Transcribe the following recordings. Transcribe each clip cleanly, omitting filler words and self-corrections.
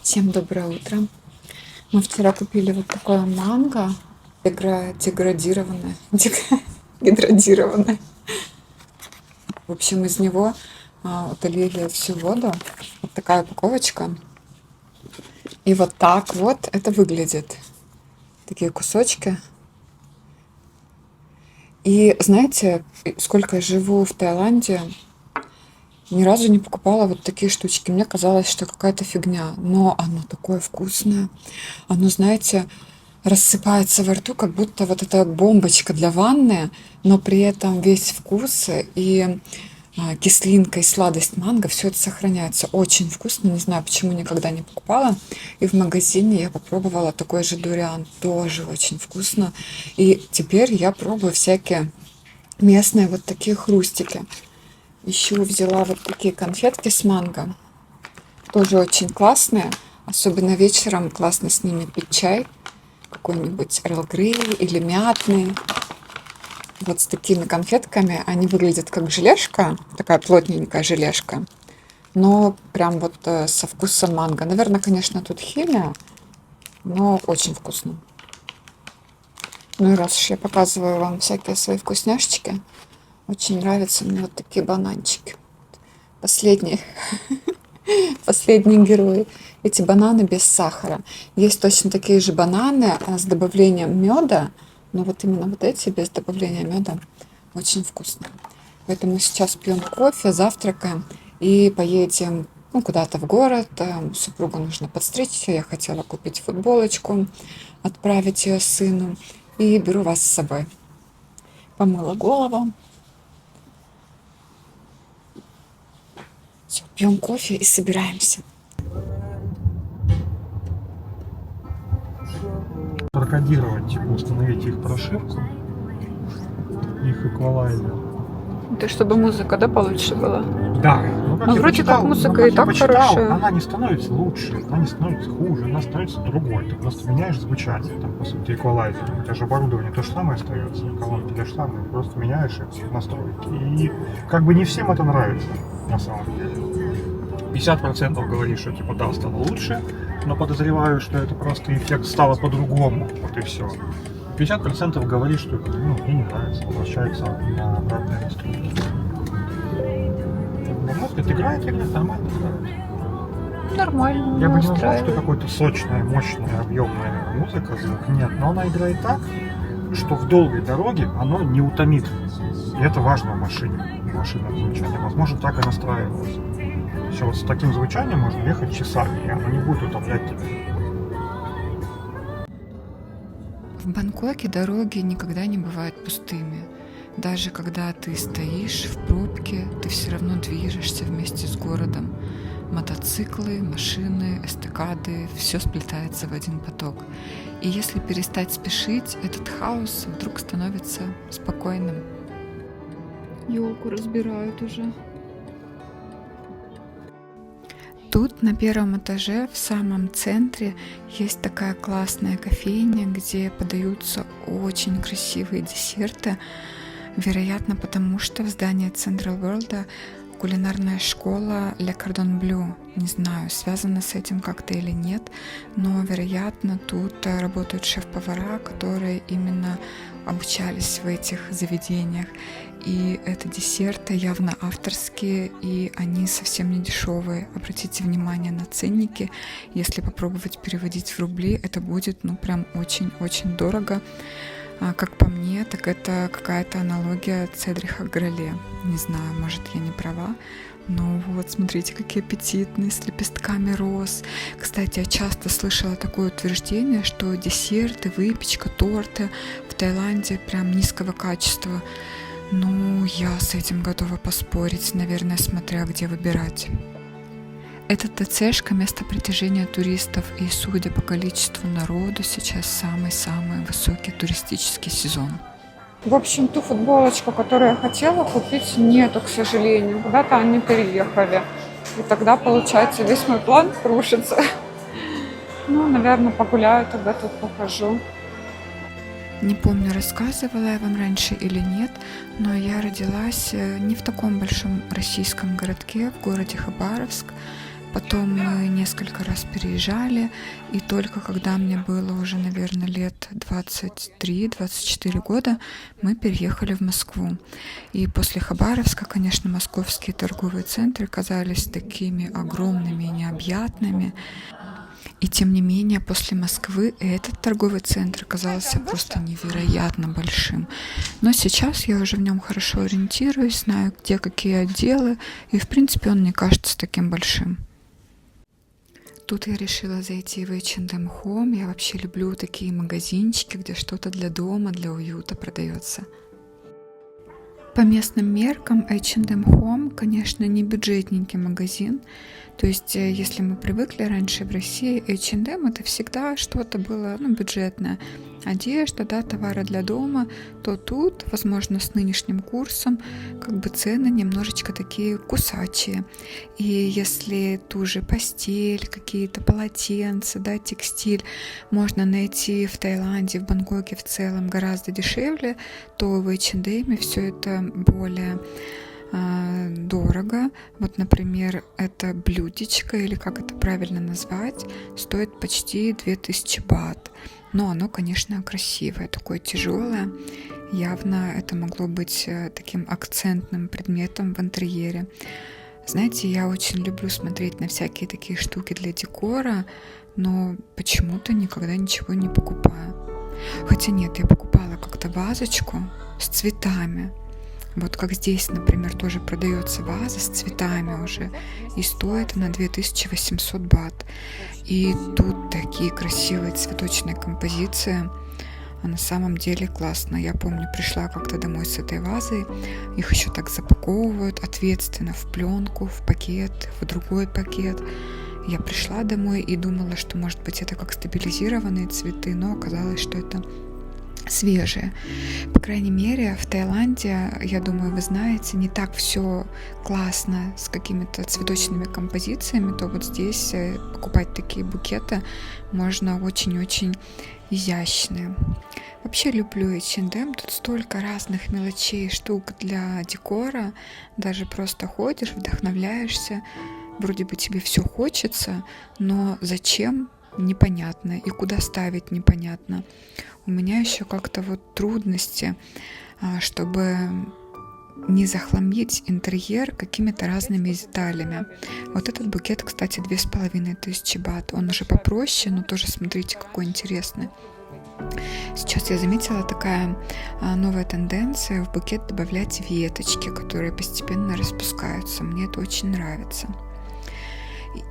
Всем доброе утро. Мы вчера купили вот такое манго, деградированное, гидродированное. В общем, из него удалили всю воду. Вот такая упаковочка. И вот так вот это выглядит. Такие кусочки. И знаете, сколько я живу в Таиланде, ни разу не покупала вот такие штучки. Мне казалось, что какая-то фигня. Но оно такое вкусное. Оно, знаете, рассыпается во рту, как будто вот эта бомбочка для ванны, но при этом весь вкус и кислинка и сладость манго, все это сохраняется. Очень вкусно, не знаю, почему никогда не покупала. И в магазине я попробовала такой же дуриан, тоже очень вкусно. И теперь я пробую всякие местные вот такие хрустики. Еще взяла вот такие конфетки с манго, тоже очень классные, особенно вечером классно с ними пить чай, какой-нибудь Эрл Грей или мятный. Вот с такими конфетками. Они выглядят как желешка, такая плотненькая желешка, но прям вот со вкусом манго. Наверное, конечно, тут химия, но очень вкусно. Ну и раз уж я показываю вам всякие свои вкусняшечки, очень нравятся мне вот такие бананчики. Последние герои. Эти бананы без сахара. Есть точно такие же бананы с добавлением меда, но вот именно вот эти без добавления меда очень вкусные. Поэтому сейчас пьем кофе, завтракаем и поедем куда-то в город. Супругу нужно подстричься. Я хотела купить футболочку, отправить ее сыну. И беру вас с собой. Помыла голову. Все, пьем кофе и собираемся. Прокодировать, типа установить их прошивку, их эквалайзер. Это чтобы музыка, да, получше была? Да. Ну, вроде как музыка и так хорошая. Она не становится лучше, она не становится хуже, она становится другой. Ты просто меняешь звучание, там, по сути, эквалайзер. У тебя же оборудование то же самое остается, колонки те же самые, просто меняешь их настройки. И как бы не всем это нравится, на самом деле. 50% говорит, что типа да, стало лучше, но подозреваю, что это просто эффект стало по-другому, вот и все. 50% говорит, что мне не нравится, возвращается на обратные настройки. На мой взгляд, играет нормально играет. Нормально. Я бы не назвал, что какой-то сочная, мощная, объемная музыка, звук. Нет, но она играет так, что в долгой дороге оно не утомит. И это важно в машине, в машинном звучании. Возможно, так и настраивалось. Все, вот с таким звучанием можно ехать часами, и оно не будет утомлять тебя. В Бангкоке дороги никогда не бывают пустыми. Даже когда ты стоишь в пробке, ты все равно движешься вместе с городом. Мотоциклы, машины, эстакады – все сплетается в один поток. И если перестать спешить, этот хаос вдруг становится спокойным. Елку разбирают уже. Тут на первом этаже, в самом центре, есть такая классная кофейня, где подаются очень красивые десерты. Вероятно, потому что в здании Central World кулинарная школа Le Cordon Bleu. Не знаю, связано с этим как-то или нет, но, вероятно, тут работают шеф-повара, которые именно обучались в этих заведениях. И это десерты явно авторские, и они совсем не дешевые. Обратите внимание на ценники. Если попробовать переводить в рубли, это будет прям очень-очень дорого. Как по мне, так это какая-то аналогия Цедриха Гроле. Не знаю, может, я не права. Но вот, смотрите, какие аппетитные, с лепестками роз. Кстати, я часто слышала такое утверждение, что десерты, выпечка, торты в Таиланде прям низкого качества. Я с этим готова поспорить, наверное, смотря где выбирать. Это ТЦшка, место притяжения туристов, и, судя по количеству народу, сейчас самый-самый высокий туристический сезон. В общем, ту футболочку, которую я хотела купить, нету, к сожалению. Куда-то они переехали. И тогда, получается, весь мой план рушится. Наверное, погуляю, тогда тут похожу. Не помню, рассказывала я вам раньше или нет, но я родилась не в таком большом российском городке, в городе Хабаровск. Потом мы несколько раз переезжали, и только когда мне было уже, наверное, лет 23-24 года, мы переехали в Москву. И после Хабаровска, конечно, московские торговые центры казались такими огромными и необъятными. И тем не менее, после Москвы этот торговый центр оказался просто невероятно большим. Но сейчас я уже в нем хорошо ориентируюсь, знаю, где какие отделы, и в принципе он не кажется таким большим. Тут я решила зайти в H&M Home. Я вообще люблю такие магазинчики, где что-то для дома, для уюта продается. По местным меркам H&M Home, конечно, не бюджетненький магазин. То есть, если мы привыкли раньше в России, H&M это всегда что-то было, бюджетное. Одежда, да, товары для дома, то тут, возможно, с нынешним курсом, цены немножечко такие кусачие. И если ту же постель, какие-то полотенца, да, текстиль можно найти в Таиланде, в Бангкоке в целом гораздо дешевле, то в H&M все это более дорого. Вот, например, это блюдечко, или как это правильно назвать, стоит почти 2000 бат. Но оно, конечно, красивое, такое тяжелое. Явно это могло быть таким акцентным предметом в интерьере. Знаете, я очень люблю смотреть на всякие такие штуки для декора, но почему-то никогда ничего не покупаю. Хотя нет, я покупала как-то вазочку с цветами. Вот как здесь, например, тоже продается ваза с цветами уже, и стоит она 2800 бат. И тут такие красивые цветочные композиции, а на самом деле классно. Я помню, пришла как-то домой с этой вазой, их еще так запаковывают ответственно в пленку, в пакет, в другой пакет. Я пришла домой и думала, что, может быть, это как стабилизированные цветы, но оказалось, что это свежие. По крайней мере, в Таиланде, я думаю, вы знаете, не так все классно с какими-то цветочными композициями, то вот здесь покупать такие букеты можно очень-очень изящные. Вообще люблю H&M, тут столько разных мелочей, штук для декора, даже просто ходишь, вдохновляешься, вроде бы тебе все хочется, но зачем? Непонятно, и куда ставить непонятно. У меня еще как-то вот трудности, чтобы не захламить интерьер какими-то разными деталями. Вот этот букет, кстати, 2500 бат. Он уже попроще, но тоже смотрите, какой интересный. Сейчас я заметила такая новая тенденция в букет добавлять веточки, которые постепенно распускаются. Мне это очень нравится.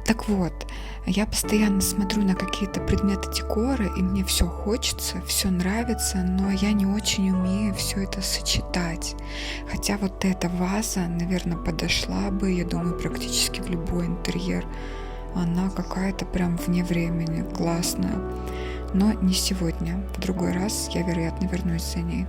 Так вот, я постоянно смотрю на какие-то предметы декора, и мне все хочется, все нравится, но я не очень умею все это сочетать. Хотя вот эта ваза, наверное, подошла бы, я думаю, практически в любой интерьер. Она какая-то прям вне времени, классная. Но не сегодня. В другой раз я, вероятно, вернусь за ней.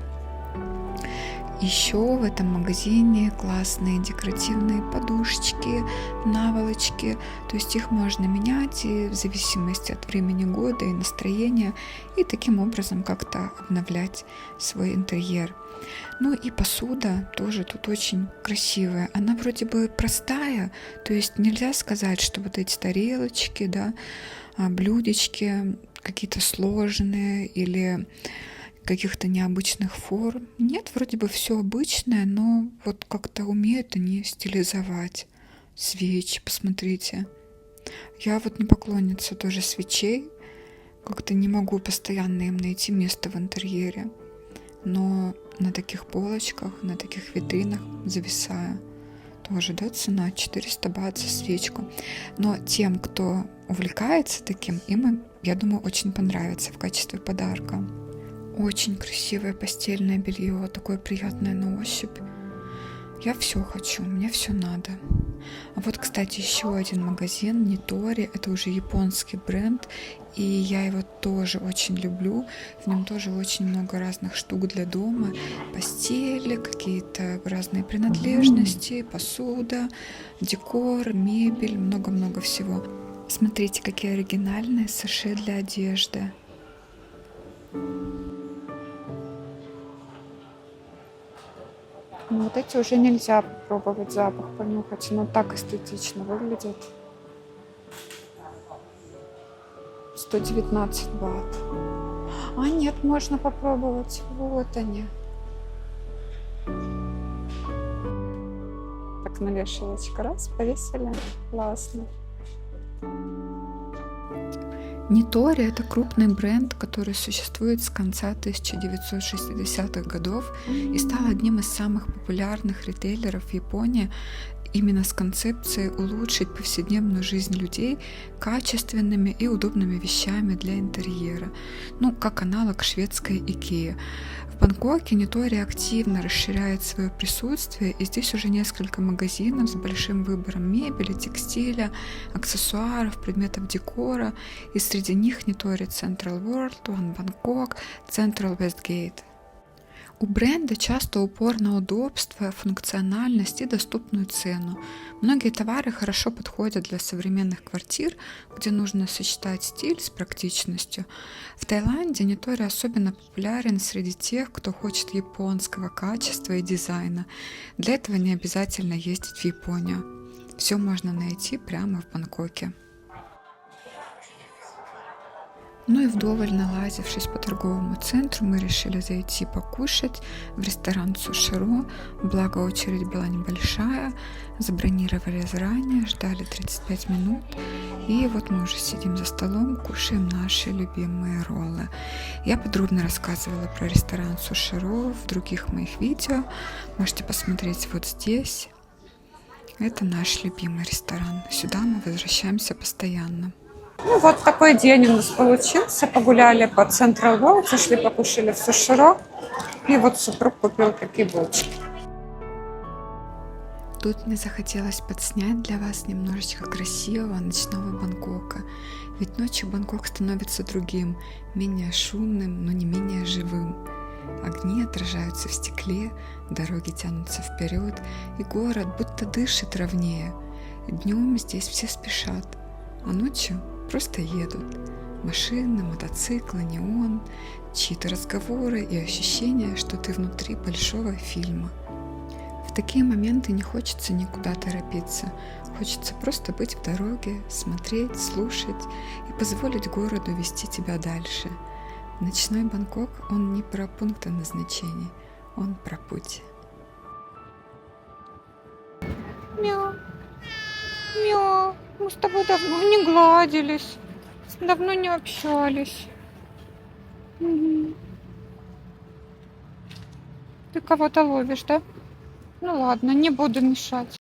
Еще в этом магазине классные декоративные подушечки, наволочки. То есть их можно менять и в зависимости от времени года и настроения. И таким образом как-то обновлять свой интерьер. Ну и посуда тоже тут очень красивая. Она вроде бы простая. То есть нельзя сказать, что вот эти тарелочки, да, блюдечки какие-то сложные или каких-то необычных форм. Нет, вроде бы все обычное, но вот как-то умеют они стилизовать. Свечи, посмотрите. Я вот не поклонница тоже свечей. Как-то не могу постоянно им найти место в интерьере. Но на таких полочках, на таких витринах зависаю. Тоже, да, цена 400 бат за свечку. Но тем, кто увлекается таким, им, я думаю, очень понравится в качестве подарка. Очень красивое постельное белье, такое приятное на ощупь. Я все хочу, мне все надо. А вот, кстати, еще один магазин, Нитори, это уже японский бренд, и я его тоже очень люблю. В нем тоже очень много разных штук для дома, постели, какие-то разные принадлежности, посуда, декор, мебель, много-много всего. Смотрите, какие оригинальные саше для одежды. Вот эти уже нельзя попробовать запах понюхать, но так эстетично выглядят. 119 бат. А нет, можно попробовать. Вот они. Так на вешалочку раз повесили. Классно. Нитори — это крупный бренд, который существует с конца 1960-х годов и стал одним из самых популярных ритейлеров в Японии именно с концепцией улучшить повседневную жизнь людей качественными и удобными вещами для интерьера, ну, как аналог шведской Икеи. В Бангкоке Нитори активно расширяет свое присутствие, и здесь уже несколько магазинов с большим выбором мебели, текстиля, аксессуаров, предметов декора, и среди них Нитори Central World, One Bangkok, Central Westgate. У бренда часто упор на удобство, функциональность и доступную цену. Многие товары хорошо подходят для современных квартир, где нужно сочетать стиль с практичностью. В Таиланде Нитори особенно популярен среди тех, кто хочет японского качества и дизайна. Для этого не обязательно ездить в Японию. Все можно найти прямо в Бангкоке. Ну и вдоволь налазившись по торговому центру, мы решили зайти покушать в ресторан Суширо, благо очередь была небольшая, забронировали заранее, ждали 35 минут, и вот мы уже сидим за столом, кушаем наши любимые роллы. Я подробно рассказывала про ресторан Суширо в других моих видео, можете посмотреть вот здесь. Это наш любимый ресторан, сюда мы возвращаемся постоянно. Ну вот такой день у нас получился. Погуляли по Central World, зашли покушали в Суширо. И вот супруг купил такие булочки. Тут мне захотелось подснять для вас немножечко красивого ночного Бангкока. Ведь ночью Бангкок становится другим, менее шумным, но не менее живым. Огни отражаются в стекле, дороги тянутся вперед, и город будто дышит ровнее. Днем здесь все спешат, а ночью просто едут. Машины, мотоциклы, неон, чьи-то разговоры и ощущение, что ты внутри большого фильма. В такие моменты не хочется никуда торопиться. Хочется просто быть в дороге, смотреть, слушать и позволить городу вести тебя дальше. Ночной Бангкок, он не про пункты назначений, он про путь. Мяу. Мяу. Мы с тобой давно не гладились, давно не общались. Угу. Ты кого-то ловишь, да? Ну ладно, не буду мешать.